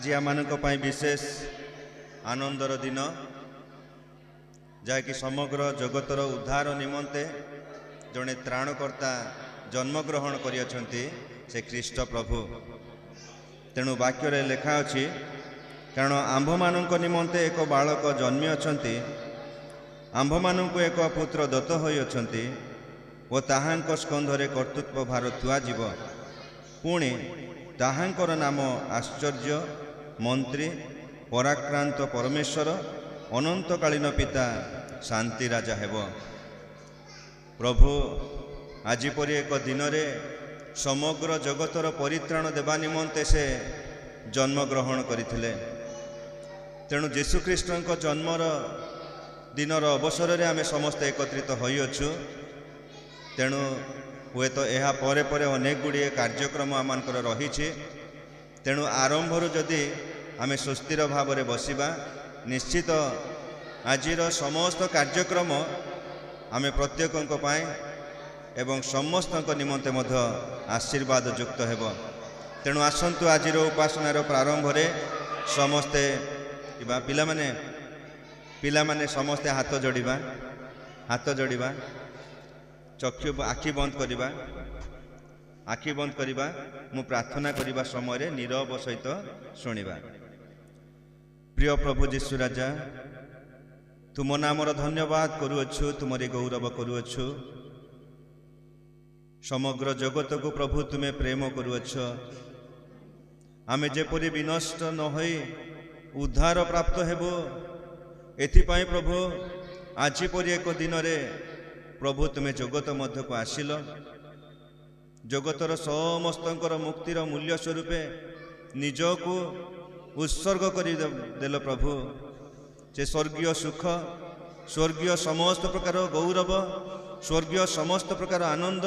आज आम विशेष आनंदर दिन जहाँकि समग्र जगतर उद्धार निमंते जड़े त्राणकर्ता जन्मग्रहण करियछंती से ख्रीष्ट प्रभु। तेणु वाक्य लेखा अछि कारण आंभ मानक निमंते एक बालक जन्मी अछंती, आंभ मानक एक पुत्र दत्त होई अछंती ओ ताहांक स्कंधरे कर्तृत्व भार थुआ जीव। पुणी ताहांकर नाम आश्चर्य, मंत्री, पराक्रांत परमेश्वर, अनंतकालीन पिता, शांति राजा हेब। प्रभु आज परी एक दिन रे समग्र जगतर परित्राण देवा निमंते से जन्मग्रहण करथिले। तेणु जीशुख्रीष्ट जन्मर दिनर अवसर रे आमे समस्त एकत्रित होइअछु। तेणु हुए तो यह परे परे अनेक गुड़िए कार्यक्रम आमर रही। तेणु आरंभर जदि आमे सुस्थिर भाव में बसिबा निश्चित आजिर समस्त कार्यक्रम आमे प्रत्येक एवं समस्त निमंते मध्य आशीर्वाद युक्त हेब। तेणु आसंतु आजिर उपासनार प्रारंभ रे समस्ते पिला माने समस्ते हाथ जोड़िबा चक्षु आखि बंद करिबा मु प्रार्थना करिबा समय नीरव सहित शुणिबा। प्रिय प्रभु जीशु राजा, तुम नामर धन्यवाद करुअछु, तुमरी गौरव करुअछु। समग्र जगत को प्रभु तुम्हें प्रेम करुअछ। आमे जेपरि विनष्ट न होई उद्धार प्राप्त हेबो एथिपाई प्रभु आज परी एक दिन रे प्रभु तुम्हें जगत मध्य को आसिल। जगतर समस्तंकर मुक्तिर मूल्य स्वरूपे निजको उत्सर्ग कर देल प्रभु। से स्वर्गीय सुख, स्वर्गीय समस्त प्रकार गौरव, स्वर्गीय समस्त प्रकार आनंद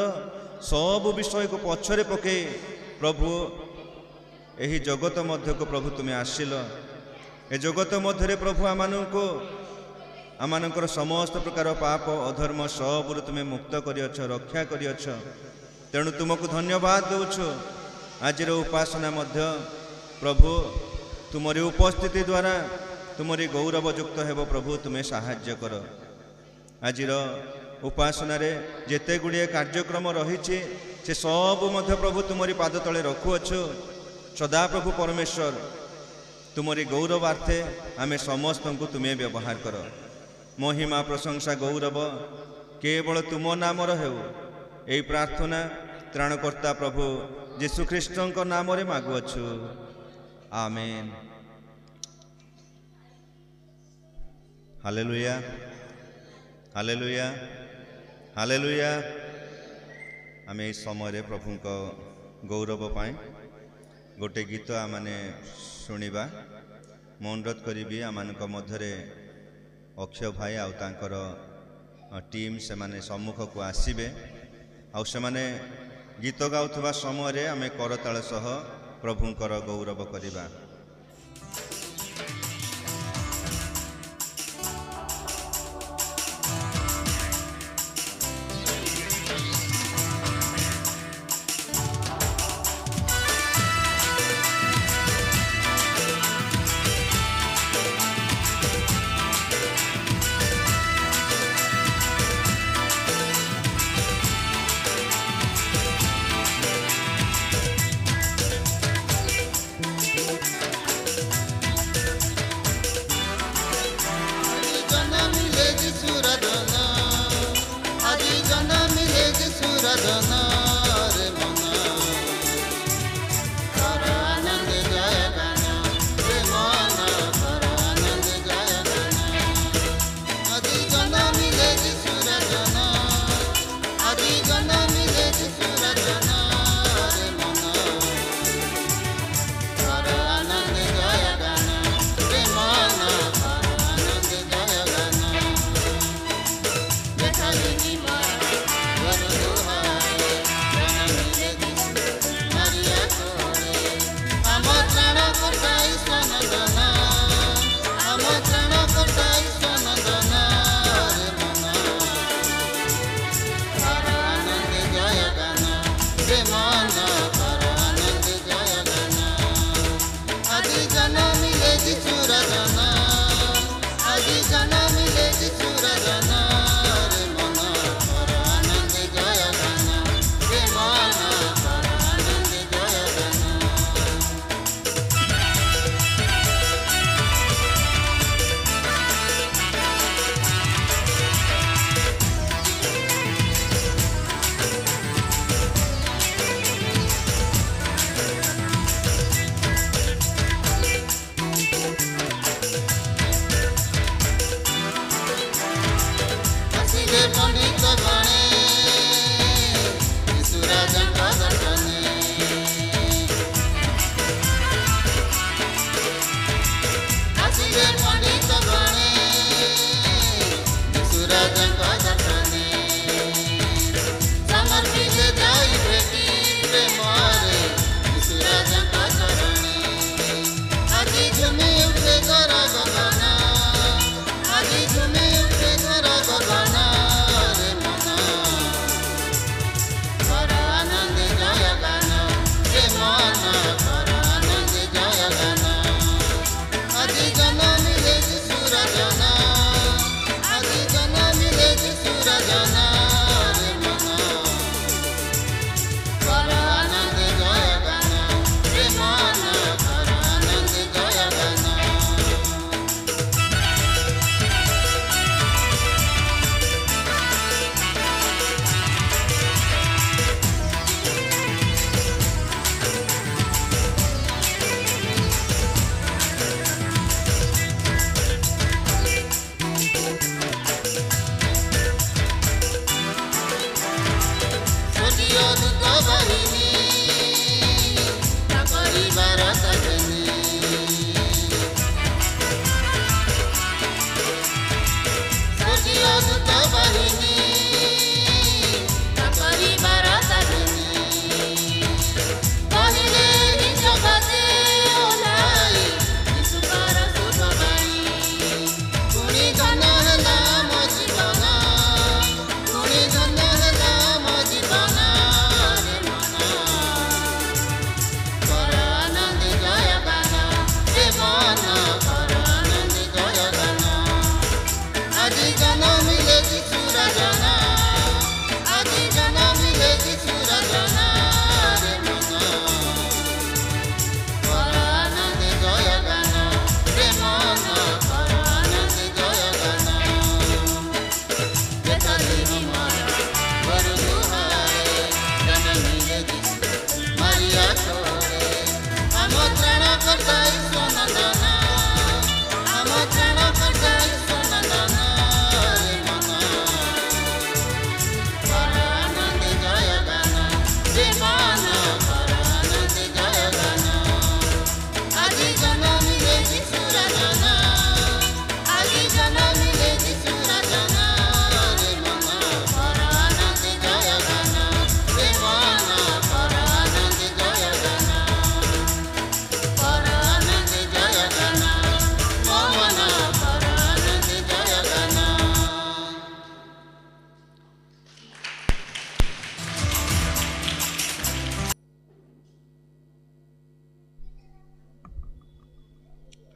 सब विषय को पछरे पके प्रभु यही जगत मध्य को प्रभु तुम्हें आसिल। ए जगत मध्य प्रभु आमानकर समस्त प्रकार पाप अधर्म सब तुम्हें मुक्त करियछ, रक्षा करियछ। तेणु तुमको धन्यवाद दउछु। आज उपासना मध्य प्रभु तुमरी उपस्थिति द्वारा तुमरी गौरव युक्त हेब। प्रभु तुम्हें साहाय्य कर। आज उपासना रे जेते गुड़िए कार्यक्रम रही से सब मध्य प्रभु तुमरी पाद तले रखुअछु। सदा प्रभु परमेश्वर तुमरी गौरवार्थे आमे समस्त को तुम्हें व्यवहार कर। महिमा प्रशंसा गौरव केवल तुम नामर हेउ। यही प्रार्थना त्राणकर्ता प्रभु जीशुख्रीष्ट नाम रे मागुअछु। आमेन। Hallelujah, hallelujah, hallelujah. आमे इस समय प्रभु को गौरव पाए गोटे गीत आमने शुणिबा। मु अनुरोध करी आम मध्य अक्षय भाई आउ तांकर टीम से माने सम्मुख को आसीबे। आउ से माने गीत गाउथबा समय आमे करताल सह प्रभुंकर गौरव करिबा। Hallelujah.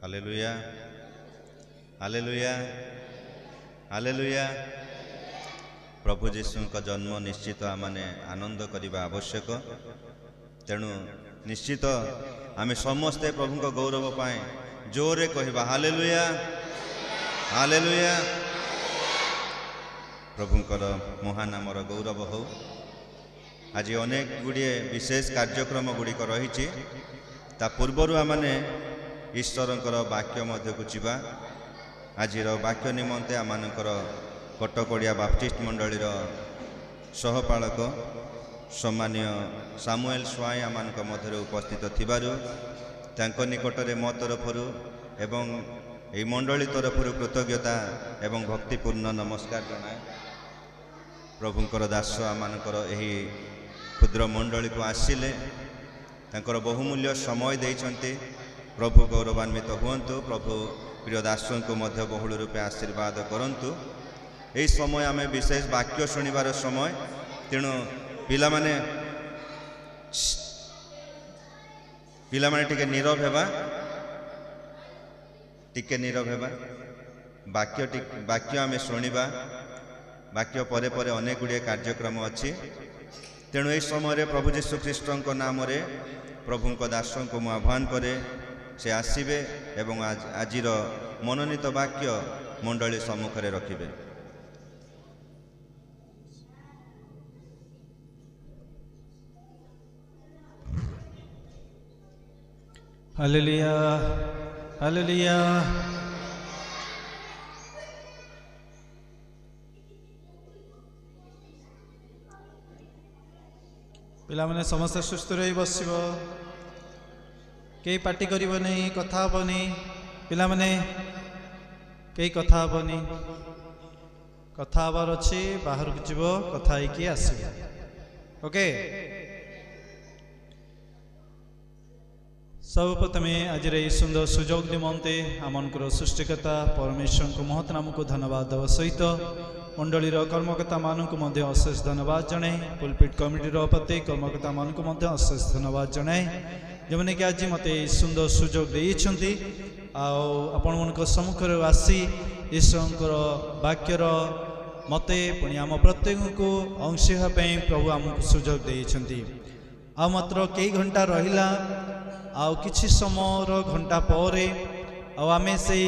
Hallelujah hallelujah hallelujah. प्रभु जीशु का जन्म निश्चित आमे आनंद करने आवश्यक। तेणु निश्चित आमे समस्ते प्रभु को गौरव पाए जोरे कहवा हालेलुया हालेलुया। प्रभुंकर महानामर गौरव हो। आज अनेक गुड़िए विशेष कार्यक्रम गुड़िक रही ता पूर्वर आमने ईश्वरंकर वाक्य मध्य को जीवा। आज वाक्य निमंते आमानकर कटकड़िया बाप्टिस्ट मंडलीर सहपालक सम्मानीय सामुएल स्वाई आमानक मध्य उपस्थित थिबारु तांको निकटरे मो तरफरु एवं एई मंडली तरफरु कृतज्ञता एवं भक्तिपूर्ण नमस्कार जनाए। प्रभुंकर दास आमानकर एही क्षुद्र मंडली को आसिले तांकर बहुमूल्य समय देइछन्ति। प्रभु गौरवान्वित हुअन्तु। प्रभु प्रिय दासों को मध्य बहुल रूपे आशीर्वाद करंतु। यही समय आमे विशेष वाक्य शुणिबार समय। तेणु पिला माने टिके नीरव हेबा टिके नीरव हेबा। ବାକ୍ୟ ଆମେ ଶୁଣିବା। ବାକ୍ୟ ପରେ ପରେ ଅନେକ ଗୁଡ଼ିଏ କାର୍ଯ୍ୟକ୍ରମ ଅଛି। ତେଣୁ ଏହି ସମୟରେ ପ୍ରଭୁ ଯୀଶୁ ଖ୍ରୀଷ୍ଟଙ୍କ ନାମରେ ପ୍ରଭୁଙ୍କ ଦାସଙ୍କୁ ମୁଁ ଆହ୍ୱାନ କରେ, ସେ ଆସିବେ ଏବଂ ଆଜିର ମନୋନୀତ ବାକ୍ୟ ମଣ୍ଡଳୀ ସମ୍ମୁଖରେ ରଖିବେ। Hallelujah, hallelujah. ପିଲାମାନେ ସମସ୍ତେ ସୁସ୍ଥ ରହି ବସିବ, କେହି ପାଟି କରିବନି, କଥା ହବନି। ପିଲାମାନେ କେହି କଥା ହବନି, କଥା ହବାର ଅଛି, ବାହାରକୁ ଯିବ, କଥା ହେଇକି ଆସିବ। ଓକେ। सर्वप्रथमे आज सुंदर सुजोग निमंते आमनकर सृष्टिकर्ता परमेश्वर को महत नाम को धन्यवाद देवा सहित मंडलीर कर्मकर्ता मानक अशेष धन्यवाद जनाए। पुलपिट कमिटीर प्रत्येक कर्मकर्ता मानक अशेष धन्यवाद जनाए, जो मैंने कि आज मत सुंदर सुजोग देइछंती आपण सम्मुखर आसी ईश्वर वाक्यर मते पुणी आम प्रत्येक को अंशी होगापी प्रभु आमको सुजोग देइछंती। आ मात्र कई घंटा रहिला आउ किछि समयर घंटा पर आमे से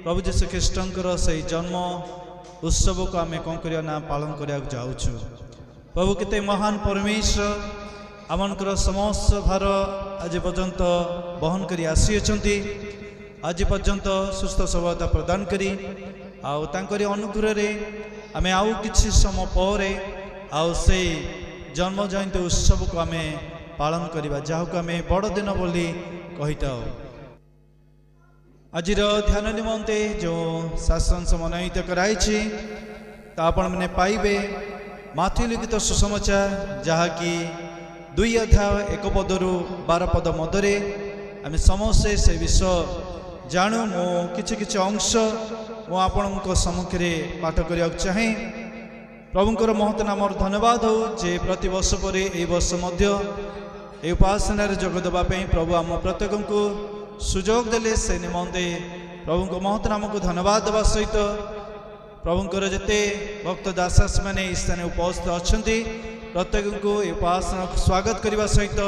प्रभु जीशु ख्रीष्टंकर से जन्म उत्सव को आमे कौन करिया ना पालन करिया जाउछु। प्रभु केते महान परमेश्वर आमनकर समस्त भार आज पर्यंत बहन करी आसी अछंती। आज पर्यंत सुस्थ सफलता प्रदान करी आउ तांकरी अनुग्रह रे आमे आउ किछि समय पर आउ से जन्म जयंती उत्सव को आमे पालन करिबा, जाहको आमे बड़ दिन बोली कहिताओ। आज ध्यान निमंते जो शासन समन्वित कराई ता आपण मैंने पाइबे माथि लिखित सुसमाचार, जहाँकि 2 अध्याय 1 पदरु 12 पद मध्य आम समस्ते से विषय जानू। मो किछि अंश मु आपण सम्मुखें पाठ करिया चाहे। प्रभुंकर महत नाम धन्यवाद हो जे प्रति वर्ष पर यह वर्ष मध्य उपासना जोग देवाई प्रभु आम प्रत्येक को सुजोग देले से निमंते प्रभु को महत नाम को धन्यवाद देवा सहित प्रभुंकर जेते भक्त दास मैंने स्थान उपस्थित अच्छा प्रत्येक को उपासना स्वागत करने सहित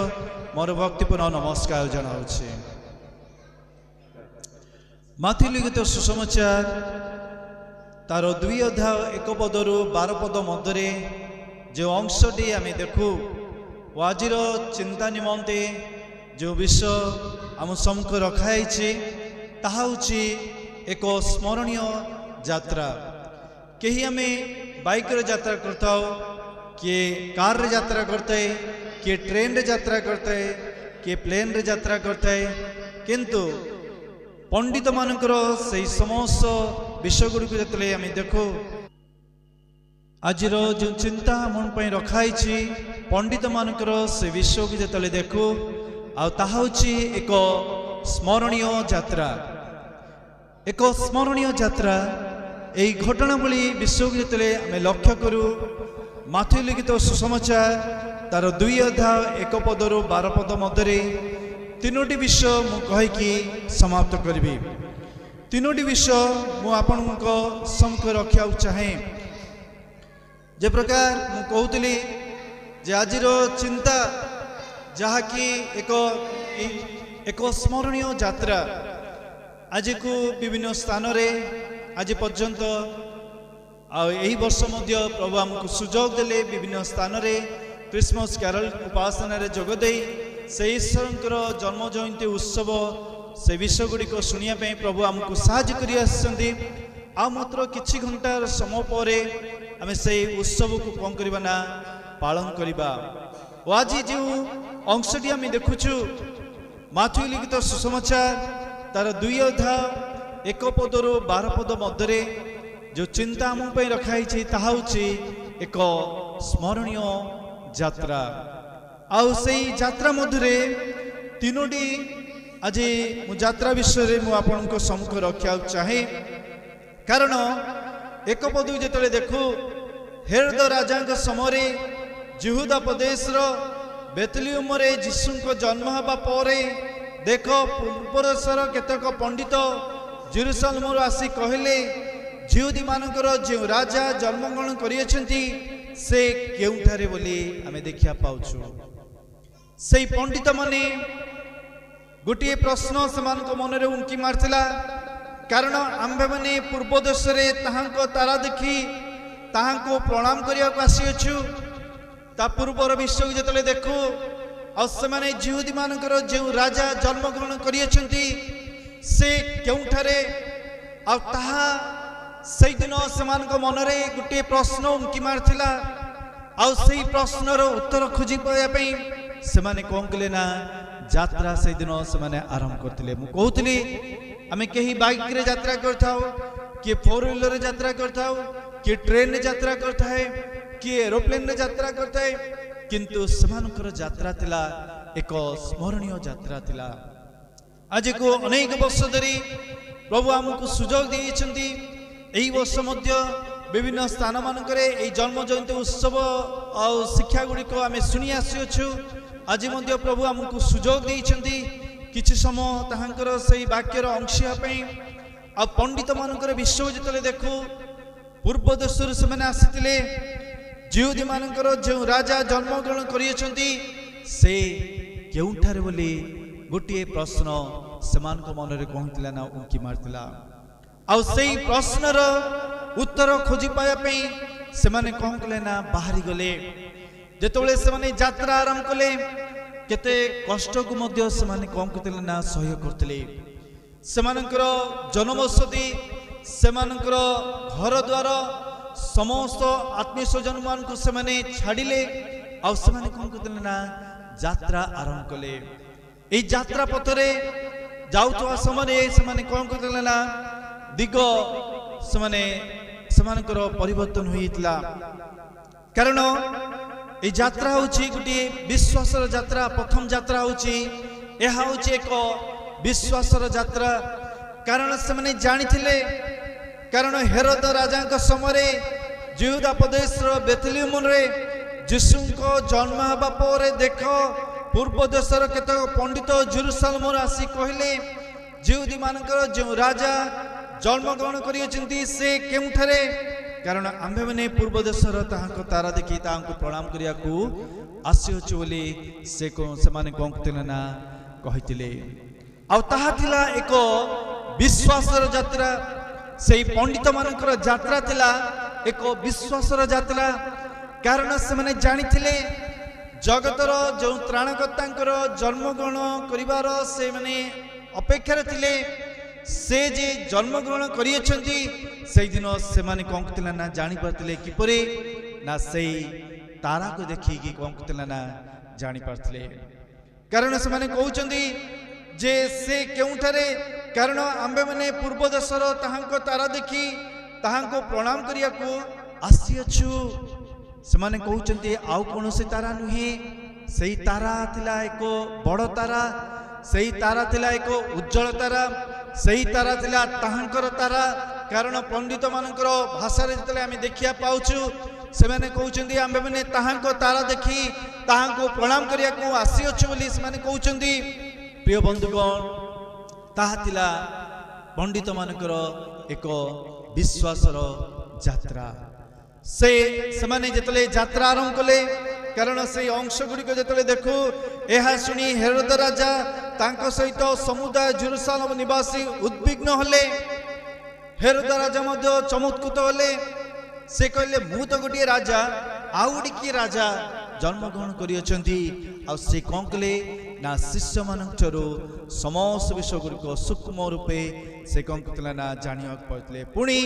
मोर भक्तिपूर्ण नमस्कार जनाऊँगी। माथि लिखित सुसमाचार तार 2 अध्याय 1 पदरु 12 पद मध्य जो अंशटी आम देखू आज चिंता निमंते जो विषय आम सम्मुख रखाई ताहा एक स्मरणीय यात्रा। कहीं आम बाइक यात्रा करता, किए कार रे यात्रा करता है, किए ट्रेन रे यात्रा करता है, किए प्लेन रे यात्रा करता है, किंतु पंडित मानकर से समस्त विषय गुड़ी को जो आम देखो आज जो चिंता मन पर रखाई पंडित मानकर से विषय को जो देखू एक स्मरणीय यात्रा, एक स्मरणीय यात्रा। यही घटनावली विषय को जो आम लक्ष्य करूँ माथि लिखित सुसमाचार तार 2 अध्याय 1 पदरु 12 पद मध्य 3टी विषय मु कहीकि समाप्त करी। 3टी विषय मु आपण सम्मुख रखा चाहे। जे प्रकार मु कहूली जे आज चिंता जहाँकि एक स्मरणीय यात्रा आज को विभिन्न स्थान रे आज पर्यंत यही वर्ष मध्य प्रभु आमको सुजोग देले विभिन्न स्थान रे क्रिसमस कैरल उपासना रे जोग देई से ईश्वर जन्म जयंती उत्सव से विषय गुड़ी को शुणा प्रभु आमको साहाय्य करी आछंती। आ मात्र किछि घंटार समय पर आम से उत्सव को कौन करबा ना पालन करबा। आज जो अंशटी आम देखुचु माथि लिखित सुसमाचार तार 2 अध्याय 1 पदरु 12 पद मध्य जो चिंता आम रखाई ताहा एक स्मरणीय यात्रा। आउ से यात्रा मध्य 3टी आज यात्रा विषय मु आपण सम्मुख रखा चाहे। कारण 1 पद जो देखू हेरोद राजा समय जिहुदा प्रदेश बेतलियम जीशु जन्म हवा पर देख पूर्वदेशर केतक पंडित जेरुसालेमରୁ आसी कहले जिहुदी मानकर जो राजा जन्मग्रहण करियछंती से केउठारे बोली आमे देखिया पाउछु। सेई पंडित माने गोटे प्रश्न सेमानक मनरे उनकी मारथिला, कारण आम्भे माने पूर्व देश रे ताहांको तारा देखी ताहांको प्रणाम करिया आसीअछु। ता पूर्वर विश्व जेतले देखु आ सेमाने जिहुदी मानकर जो राजा जन्मग्रहण करियछंती से केउठारे आ ताहा सेई दिन सेमानक मनरे गोटे प्रश्न उनकी मारथिला। आ सेई प्रश्नर उत्तर खोजी पाया पई सेमाने कोन कले ना यात्रा से दिन सेमाने आरंभ करथिले। मु कहउतली आमे केही बाइक रे यात्रा करथाउ, कि 4 व्हीलर रे यात्रा करथाउ, कि ट्रेन रे यात्रा करथाय, कि एरोप्लेन रे यात्रा करथाय, किंतु सेमानकर यात्रा थिला एक स्मरणीय यात्रा थिला। आज को अनेक वर्ष धरी प्रभु आमको सुजोग देइछंती। एही वर्ष मध्य विभिन्न स्थान मानकरे एही जन्म जयंती उत्सव आ शिक्षा गुडी को आमे सुनी आसीअछु। आज मध्य प्रभु आमको सुजोग देइछंती किछि समय ताहांकर सेही वाक्यर अंश पई। आ पंडित मानकर विश्व जतले देखु पूर्व देशर से माने आसीतिले, जिहुदी मानकर जो राजा जन्मग्रहण करियछंती से केउठारे बोली गोटे प्रश्न सेमानक मनरे कहतिला ना उनकी मारतिला। आ सेही प्रश्नर उत्तर खोजी पाया पई सेमाने कहं कले ना बाहरी गले। जेतबेले सेमाने यात्रा आरंभ कले केते कष्ट को मध्य सेमाने कहं कतिले ना सहयोग करतिले। सेमानकर जन्मवसति, सेमानकर घर द्वार, समस्त आत्मीय स्वजन मान को सेमाने छाडिले। आ सेमाने कहं कतिले ना यात्रा आरंभ कले। ए यात्रा पथरे जाउतवा समय सेमाने कहं कतिले ना दिग सेमानकर परिवर्तन होइतला। कारण ए यात्रा होची गोटे विश्वासर यात्रा। प्रथम यात्रा होची एहा होची एक विश्वासर यात्रा। कारण सेमाने जानिथिले, कारण हेरोद राजांक समय जिहुदा प्रदेशर बेथलेहेम रे यीशुको जन्म हेबा परे देख पूर्व देशर केतक पंडित जेरुसालेम आसी कहले जिहुदी मानकर जो राजा जन्मग्रहण करियछंती से केउठारे। कारण आम्भे माने पूर्व देशर ताहांको तारा देखि ताहांको प्रणाम करिया को आसीअछु बोली से को सेमाने कोंकतिले ना कहितिले। आ ताहा थिला एक विश्वासर यात्रा। सेही पंडित मानकर यात्रा थिला एक विश्वासर यात्रा। कारण सेमाने जानिथिले जगतर जो त्राणकर्तांकर जन्मग्रहण करिवार से माने अपेक्षा थिले। से जे जन्मग्रहण करियछंती सेही दिन सेमाने कोंकतिला ना जानि पारतिले किपरे ना सेही तारा को देखि कि कोंकतिला ना जानि पारतिले। कारण सेमाने कहउचंती जे से केउठारे, कारण आम्बे माने पूर्व देशर ताहांको तारा देखि ताहांको प्रणाम करिया को आसीअछु। सेमाने कहउचंती आउ कोनोसे तारा नुहे, सेही तारा थिला एक बड़ तारा, सेही तारा थिला एक उज्जवल तारा, सेही तारा थिला ताहांकर तारा। कारण पंडित मानकर भाषा रे जतले आमे देखिया पाउछु सेमाने कहउचंती आम्बे माने ताहांको तारा देखि ताहांको प्रणाम करिया को आसीअछु बोली सेमाने कहउचंती। प्रिय बंधुगण, ताहा थिला पंडित मानकर एक विश्वासर यात्रा। से सेमाने जतले यात्रा आरंभ कले, कारण से अंश गुड़िक जतले देखु एहा सुनी हेरोद राजा तांको सहित समुदाय जेरुसालेम निवासी उद्विग्न हले। हेरोद राजा मध्य चमत्कृत हले। से कहले मु तो गोटे राजा आउडी की राजा जन्मग्रहण करियछंती। आ से कोन कले ना शिष्य मानकरो समस्त विषय गुड़िक सूक्ष्म रूपे से कोन कतला ना जानिया पड़तले। पुणी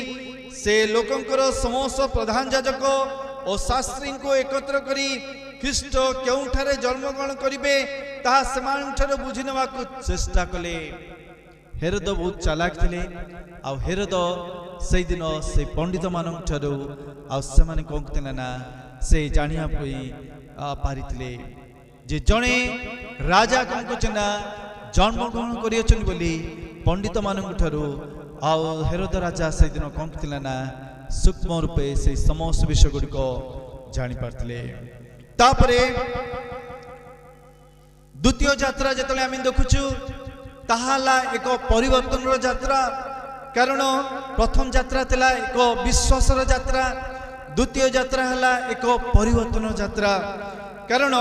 से लोकंकर समस्त प्रधान याजक और शास्त्री को एकत्र करी ख्रीष्ट केउठारे जन्मग्रहण करिवे ताहा सेमानठारे बुझि नेबाकु चेष्टा कले। हेरोद बहुत चालाक थिले। आ हेरोद से दिन से पंडित मानकठारो आ सेमाने कोन कतला ना से जानिया पई पारिथिले जे जणे राजा कोन कचना जन्मग्रहण करियछन बोली पंडित मानकठारो आ हेरोद राजा से दिन कोन कतला ना सूक्ष्म रूपे से समस्त विषय गुड़िक जानी पारथिले। तापरे द्वितीय यात्रा जतले आमे देखुछु ताहाला एक परिवर्तन यात्रा। कारण प्रथम यात्रा थिला एक विश्वासर यात्रा, द्वितीय यात्रा हला एक परिवर्तन यात्रा। कारण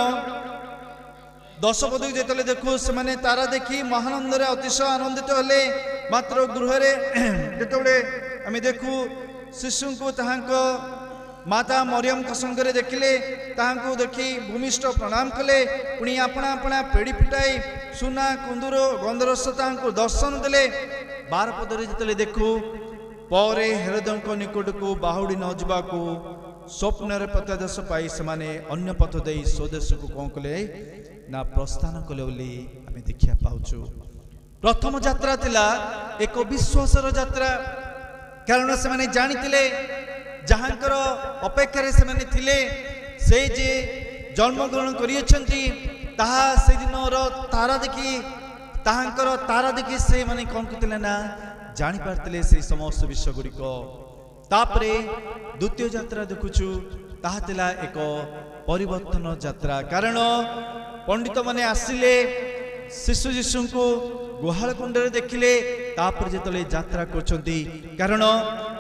10 पद जेतले देखु से माने तारा देखी महानंद रे अतिशय आनंदित हले। मात्र गृह रे जेतले आमे देखु शिशु को ताहांको माता मरियम को संगरे देखिले, ताहांको देखी भूमिष्ठ प्रणाम कले, पुणी अपना अपना पेड़ी पिटाई सुना कुंदूर गंधरस ताहांको दर्शन देले। 12 पदरे जेतले देखु परे हेरोदଙ୍କ निकटକୁ बाहुडी न ଯିବାକୁ स्वप्नरे प्रत्यादेश पाई सेमाने अन्य पथ देई स्वदेशକୁ कोन कले ना प्रस्थान कले बोली आमे देखिया पाउछु। प्रथम यात्रा थिला एक विश्वासर यात्रा, कारण सेमाने जानितिले जहांकर अपेक्षा रे सेमाने थिले से जे जन्मग्रहण करियछंती ताहा से दिनर तारा देखि ताहांकर तारा देखि से माने कोन कथिले ना जानी पारतिले से समस्त विषय गुड़िक। तापरे द्वितीय यात्रा देखुछु ताहा तिला एक परिवर्तन यात्रा, कारण पंडित माने आसिले शिशु जीशु को गुहाल कुंड रे देखिले, तापर जेतले यात्रा करछंती कारण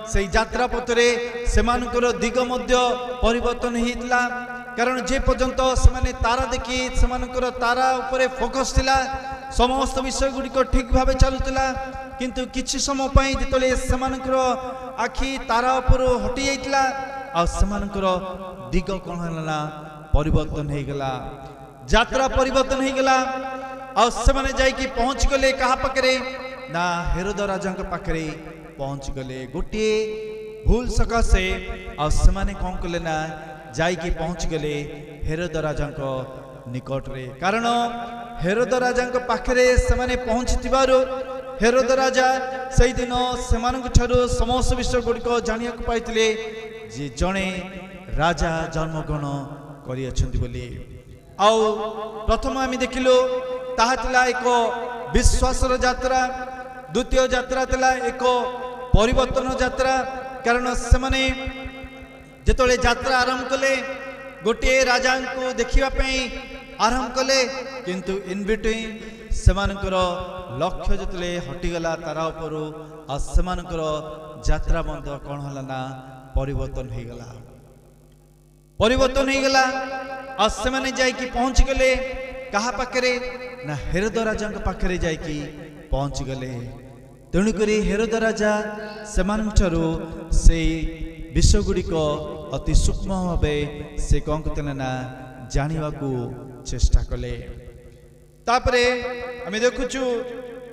से यात्रा पथरे सेमानकर दिग मध्य परिवर्तन हेतला। कारण जे पर्यंत सेमाने तारा देखि सेमानकर तारा उपरे फोकस थिला, समस्त विषय गुड़िक ठीक भावे चलुतिला, किंतु किछि समय पई जेतले सेमानकर आखि तारा उपर हटि जाइतिला आ सेमानकर दिग कोन हला परिवर्तन हे गेला, यात्रा परिवर्तन हे गेला। आ सेमाने जाई कि पहुंच गले कहा पाखरे ना हेरोद राजा पाखरे पहुंच गले। गोटे भूल सकाशे आ सेमाने कोन कले ना जाई कि पहुंच गले हेरोद राजा निकट रे, कारण हेरोद राजा पाखरे सेमाने पहुंचतिबारो हेरोद राजा सही दिन सेमानक ठारो समस्त विषय गुड़िक जानिया पाइतिले जे जणे राजा जन्मग्रहण करियछंती बोली। आउ प्रथम आमी देखिलो ताहा तिला एक विश्वासर यात्रा, द्वितीय यात्रा तिला एक परिवर्तन यात्रा, कारण सेमाने जेतले यात्रा आरंभ कले गोटे राजा को देखिबा पई आरंभ कले, किंतु इन बिटवीन सेमानकर लक्ष्य जेतले हटिगला तारा उपरु आ सेमानकर यात्रा बंद कोन हला ना परिवर्तन हे गला, परिवर्तन हे गला। आ सेमाने जाई कि पहुंच गले कहा पाखरे ना हेरोद राजा पाखरे जाई कि पहुंच गले। तेणु करी हेरोद राजा सेमान ठारो से विषय गुड़िक अति सूक्ष्म भावे से कौन करते ना जानिबा को चेष्टा कले। तापरे आमे देखुछु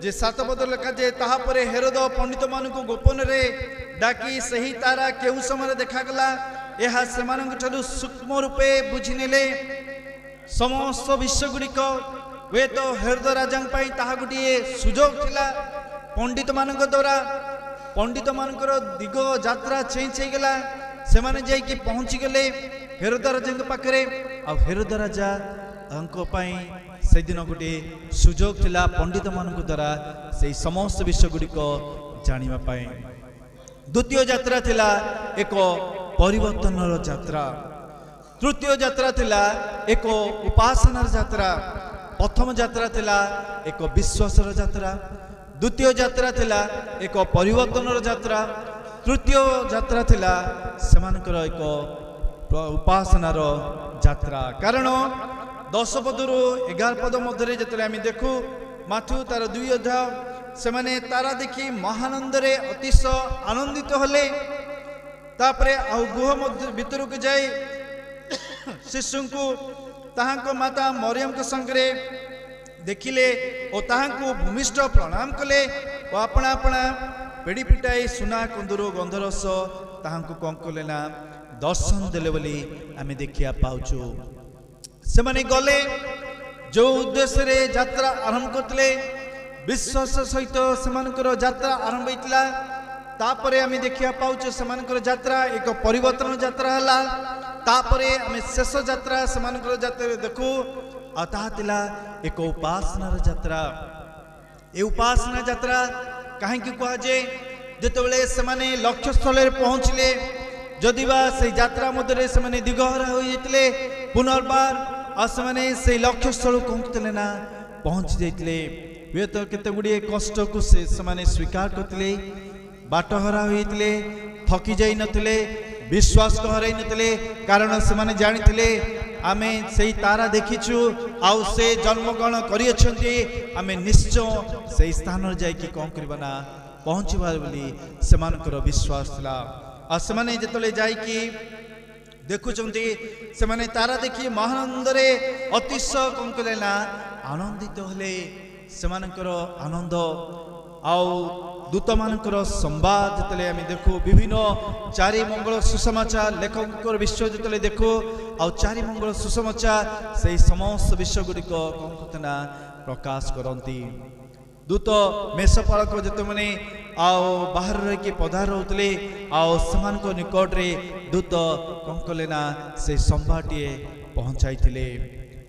जे 7 पद लेखा जे ताहा परे हेरोद पंडित मानकु गोपन रे डाकी सही तारा केउ समय देखा गला, यह सेमानक ठारू सूक्ष्म रूपे बुझिनेले। समस्त विषय गुड़िक वे तो हेरोद राजा पाई ताहा गुटिए सुजोग थिला, पंडित मानक द्वारा पंडित मानकर दिग यात्रा चेंज हो गला, सेमाने जाई कि पहुंची गले हेरोद राजा पाखरे। आ हेरोद राजा अंको पाई से दिन गोटे सुजोग थिला पंडित मानक द्वारा से समस्त विषय गुड़िक जानिबा पाई। द्वितीय यात्रा थिला एक परिवर्तन यात्रा, तृतीय यात्रा थिला एक उपासनार यात्रा, प्रथम यात्रा थिला एक विश्वासर यात्रा, द्वितीय यात्रा थिला एक परिवर्तन यात्रा, तृतीय यात्रा थिला सेमानकर एक उपासनार यात्रा। कारण 10 पदरु 11 पद मध्य जेतले आमी देखु माथु तार 2 अध्याय सेमाने तारा देखि महानंद रे अतिशय आनंदित हले। तापरे आ गुह मध्य भीतर को जाई शिशु को ताहांको माता मरियम के संगरे देखिले और ताहांको भूमिष्ठ प्रणाम कले और अपना अपना पेड़ी पिटाई सुना कुंदूर गंधरस ताहांको कौन कले ना दर्शन देले बोली आमे देखिया पाउछु। से माने गले जो उद्देश्य रे यात्रा आरंभ करतले विश्वास सहित सेमानकर यात्रा आरंभ होइतला। तापरे आमे देखिया पाउछु सेमानकर यात्रा एक परिवर्तन यात्रा हला। तापरे आमे शेष यात्रा सेमानकर यात्रा देखु आ ताहा तिला एक उपासनार यात्रा। ए उपासना यात्रा काहे कि कहा जे जेतेबेले सेमाने लक्ष्य स्थल रे पहुंचले जदिबा से यात्रा मध्यरे सेमाने दिगहरा होई जैतले पुनर्बार आ सेमाने से लक्ष्य स्थल पहुंचतले ना पहुंच जैतले वे तो केते गुडी कष्ट को से सेमाने स्वीकार करतले बाटहरा होइतिले थकी जाई नथिले विश्वास को हराई नथिले कारण से माने जानिथिले आमे सेई तारा देखिछु आउ से जन्मग्रहण करियछन्ती आमे निश्चय सेई स्थान रे जाई कि कोन करबना पहुंचबार बोली सेमानकर विश्वास थिला आ सेमाने जेतले जाई कि देखुचंती सेमाने तारा देखि महानंद रे अतिशय कोन कलेना आनंदित होले सेमानकर आनंद आउ दूत मानकर संवाद जितले आम देखू विभिन्न चारि मंगल सुसमाचार लेखक विषय जितले देखू आउ चारि मंगल सुसमाचार से समस्त विषय गुड़िक कौना प्रकाश करती दूत मेषपालक जिते मैंने आओ बाहर रही पधार रोते आओ समान निकट रे दूत कौन कले ना से संवादे पहुंचाई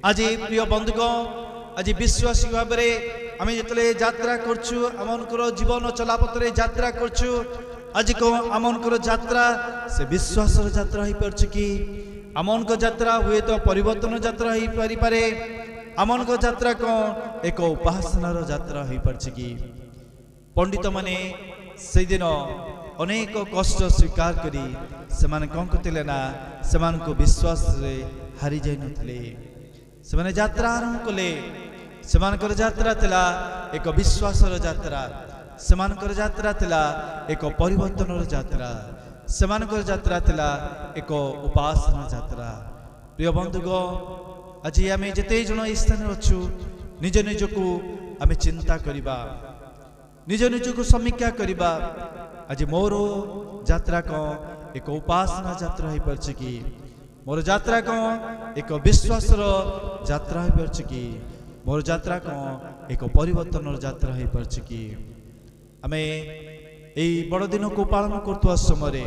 आज प्रिय बंधुगण आज विश्वासी भाव में आम जिते यात्रा करछु आमनकर जीवन चलापथरे यात्रा करछु आज कौन आमनकर यात्रा से विश्वास यात्रा हो पार कि आमनक यात्रा हुए तो परिवर्तन यात्रा हो पारि पारे आमनक यात्रा कौन एक उपासनार यात्रा हो पार कि पंडित माने से दिन अनेक कष्ट स्वीकार करी से कौन करते ना से विश्वास रे हारी जाई नथिले से माने यात्रा आरंभ कले सेमानकर यात्रा थिला एक विश्वासर यात्रा सेमानकर यात्रा थिला एक परिवर्तनर यात्रा सेमानकर यात्रा थिला एक उपासना यात्रा प्रिय बंधुगण आज आम जिते जन स्थान अच्छु निज निजको आम चिंता करिबा निज निजको समीक्षा करिबा आज मोर यात्रा कौन एक उपासना यात्रा हो पार कि मोर यात्रा कौन एक विश्वासर यात्रा हो पार कि मोर यात्रा कौन एक परिवर्तन यात्रा हो पार कि आम यही बड़दिन को पालन करथुवा समय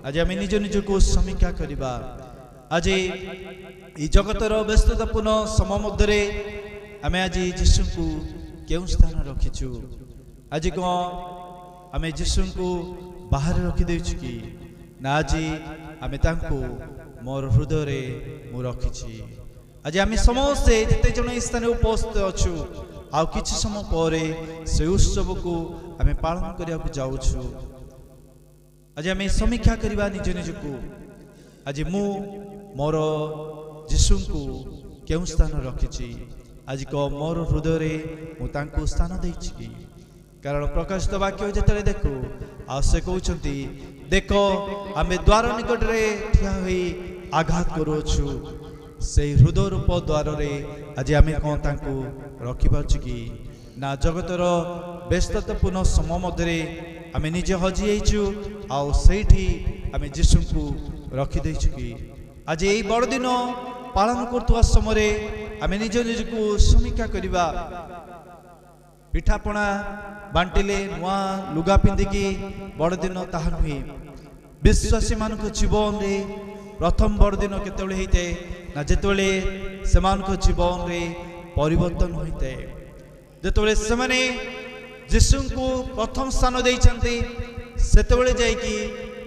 आज आम निज निज को समीक्षा करवा आज ये जगतर व्यस्ततापूर्ण समय मध्य आम आज जीशु को क्यों स्थान रखीचु आज कौन आम जीशु को बाहर रखीदेचु कि ना आज आम मोर हृदय मु रखी आज आम समस्ते जिते जन स्थान उपस्थित अच्छु आउ किछि समय पर से उत्सव को आम पालन करने जाऊँ आज आम समीक्षा करवा निज निज को आज मु मोर जीशु को क्यों स्थान रखी आज को मोर हृदय मुझे स्थान देछि कारण प्रकाशित वाक्य जिते देखू आ से कहते देख आम द्वार निकट में ठिया हुई आघात करुछु से हृदय रूप द्वार आज आम कौन रखिपारु कि ना जगतर व्यस्ततापूर्ण समय मध्य आम निजे हजिछु आठी आम जीशु को रखीदेचु कि आज यही बड़दिन पालन करथुवा समय आम निज निज को समीक्षा करवा पिठापणा बांटिले नुआ लुगा पिंधिकी बड़दिन ताहा नुहे विश्वासी मान जीवन रे प्रथम बड़दिन केतबेले होइते ना जेतबेले सेमानक जीवन रे परिवर्तन होइते जेतबेले सेमाने जीशु को प्रथम स्थान देइछन्ते सेतबेले जाइकी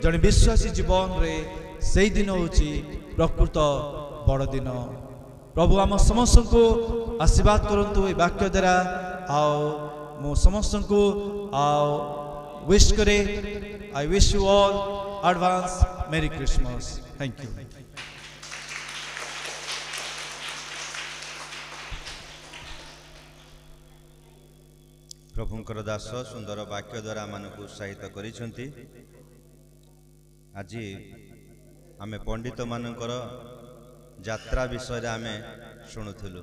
जने विश्वासी जीवन रे सेई दिन होची प्रकृत बड़दिन प्रभु आम समस्त को आशीर्वाद करंतु ए वाक्य द्वारा आओ मो समस्त को आओ विश करे I wish you all advance merry Christmas thank you प्रभुंकर दास सुंदर वाक्य द्वारा मानक उत्साहित करिसेंती आज आमे पंडित मानकर यात्रा विषय आमे शुणुथिलु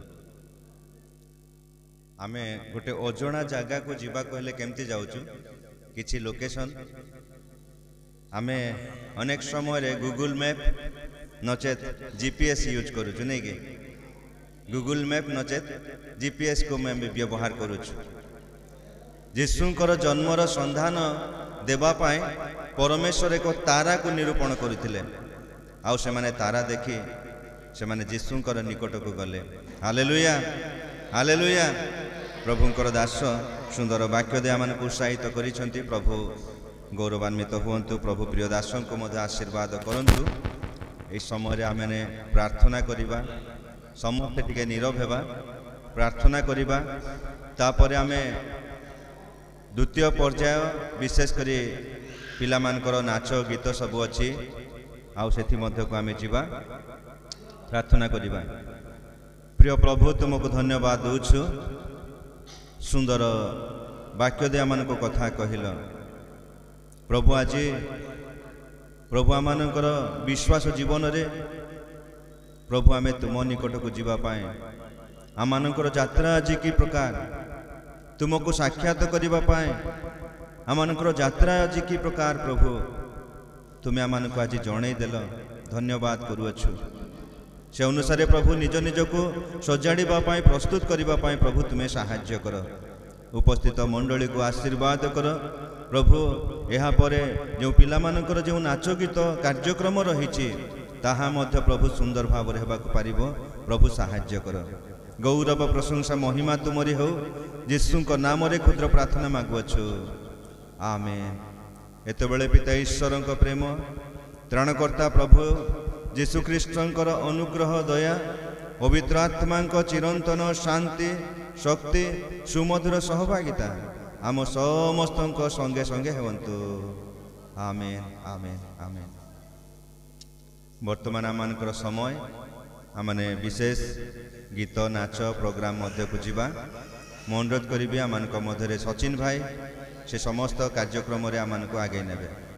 आमे गोटे अजणा जगह को जीवा कहले केमती जाउछु किछि लोकेशन आमे अनेक समय रे गूगल मैप नचेत जीपीएस यूज करूछु नहीं कि गूगल मैप नचेत जीपीएस को मैं व्यवहार करूछु जीशुंकर जन्मर संधान देबा पाए परमेश्वर एक तारा को निरूपण करुथिले आउ से माने तारा देखि से माने जीशुंकर निकट को गले हालेलुया हालेलुया प्रभुंकर दास सुंदर वाक्य दे आमान को उत्साहित करिसेंती प्रभु गौरवान्वित हुंतु प्रभु प्रिय दासों को मध्य आशीर्वाद करंतु ए समय रे आमने प्रार्थना करिबा समस्त टिके नीरव हेबा प्रार्थना करिबा तापरे आमे द्वितीय पर्याय विशेषकर पिलामानकर नाच गीत सब अच्छी आउ सेथि मध्य को आमे जीवा प्रार्थना करिबा। प्रिय प्रभु तुमको धन्यवाद दूछु सुंदर वाक्य दे आमान को कथा कहिल प्रभु। आज प्रभु आमानकर विश्वास जीवन रे प्रभु आमे तुम निकट को जीवा पाए आमानकर यात्रा आज की प्रकार तुमको साक्षात करिबा पाए आमानकर यात्रा आज की प्रकार प्रभु तुम्हें आमानको आज जणै देल धन्यवाद करूछु। से अनुसार प्रभु निज निज को सजाड़ा प्रस्तुत करने प्रभु तुम्हें साहाय्य कर। उपस्थित मंडली को आशीर्वाद कर प्रभु। यहाँ पर जो पिलामानकर जो नाच गीत कार्यक्रम रही ताहा मध्य प्रभु सुंदर भाव पारिब प्रभु साहाय्य कर। गौरव प्रशंसा महिमा तुमरी हो यीशु नाम रे क्षुद्र प्रार्थना मागुअछु आमेन। एतबेले पिता ईश्वर प्रेम त्राणकर्ता प्रभु यीशु ख्रीष्टर अनुग्रह दया पवित्र आत्मा चिरंतन शांति शक्ति सुमधुर सहभागिता आम समस्त संगे संगे हेवंतु आमेन आमेन आमेन। वर्तमान आमानकर समय आमने विशेष गीत नाच प्रोग्राम मध्य को जीवा मु अनुरोध करी आमान मध्य सचिन भाई से समस्त कार्यक्रम आमान को आगे नेबे।